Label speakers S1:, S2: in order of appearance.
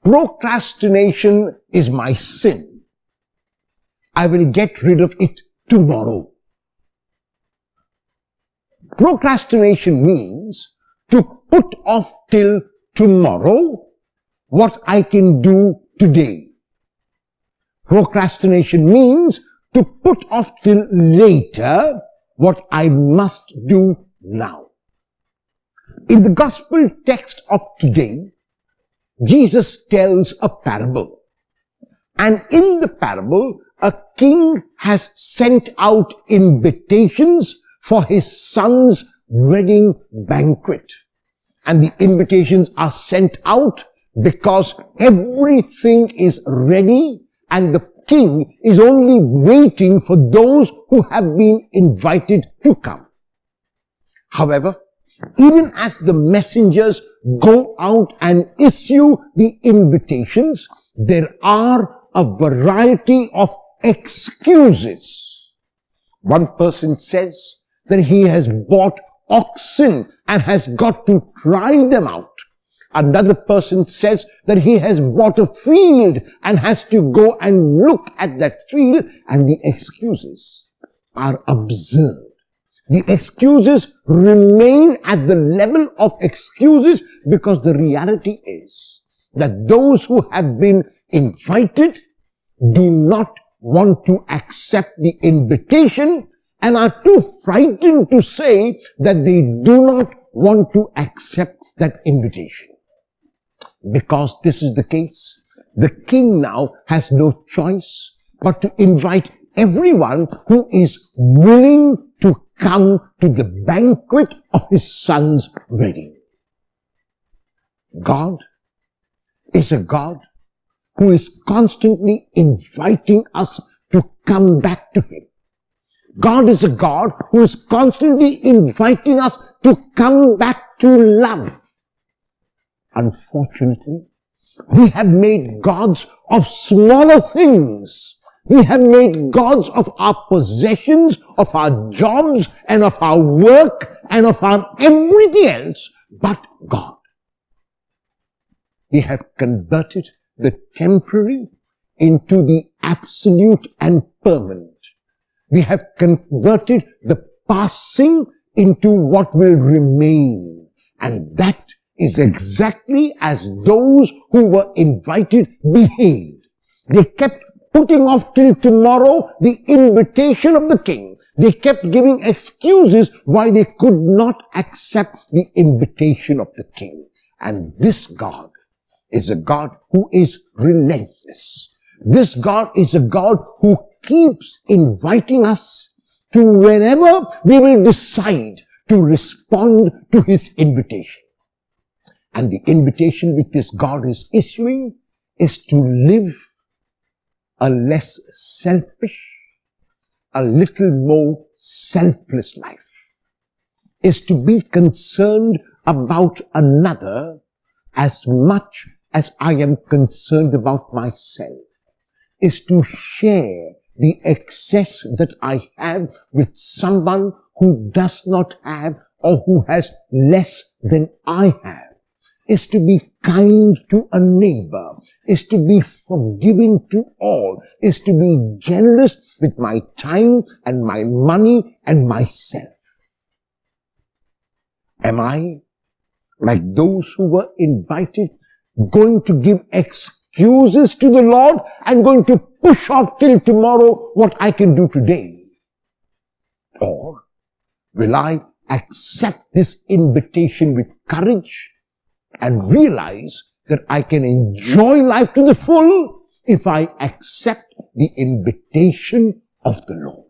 S1: procrastination is my sin. I will get rid of it tomorrow. Procrastination means to put off till tomorrow what I can do today. Procrastination means to put off till later what I must do now. In the gospel text of today, Jesus tells a parable. And in the parable, a king has sent out invitations for his son's wedding banquet. And the invitations are sent out because everything is ready and the king is only waiting for those who have been invited to come. However, even as the messengers go out and issue the invitations, there are a variety of excuses. One person says that he has bought oxen and has got to try them out. Another person says that he has bought a field and has to go and look at that field, and the excuses are absurd. The excuses remain at the level of excuses because the reality is that those who have been invited do not want to accept the invitation and are too frightened to say that they do not want to accept that invitation. Because this is the case, the king now has no choice but to invite everyone who is willing to come to the banquet of his son's wedding. God is a God who is constantly inviting us to come back to him. God is a God who is constantly inviting us to come back to love. Unfortunately, we have made gods of smaller things. We have made gods of our possessions, of our jobs, and of our work, and of our everything else but God. We have converted the temporary into the absolute and permanent. We have converted the passing into what will remain. And that is exactly as those who were invited behaved. They kept putting off till tomorrow the invitation of the king. They kept giving excuses why they could not accept the invitation of the king. And this God is a God who is relentless. This God is a God who keeps inviting us to whenever we will decide to respond to his invitation. And the invitation which this God is issuing is to live a less selfish, a little more selfless life. Is to be concerned about another as much as I am concerned about myself. Is to share the excess that I have with someone who does not have or who has less than I have. Is to be kind to a neighbor, is to be forgiving to all, is to be generous with my time and my money and myself. Am I, like those who were invited, going to give excuses to the Lord and going to push off till tomorrow what I can do today? Or will I accept this invitation with courage and realize that I can enjoy life to the full if I accept the invitation of the Lord?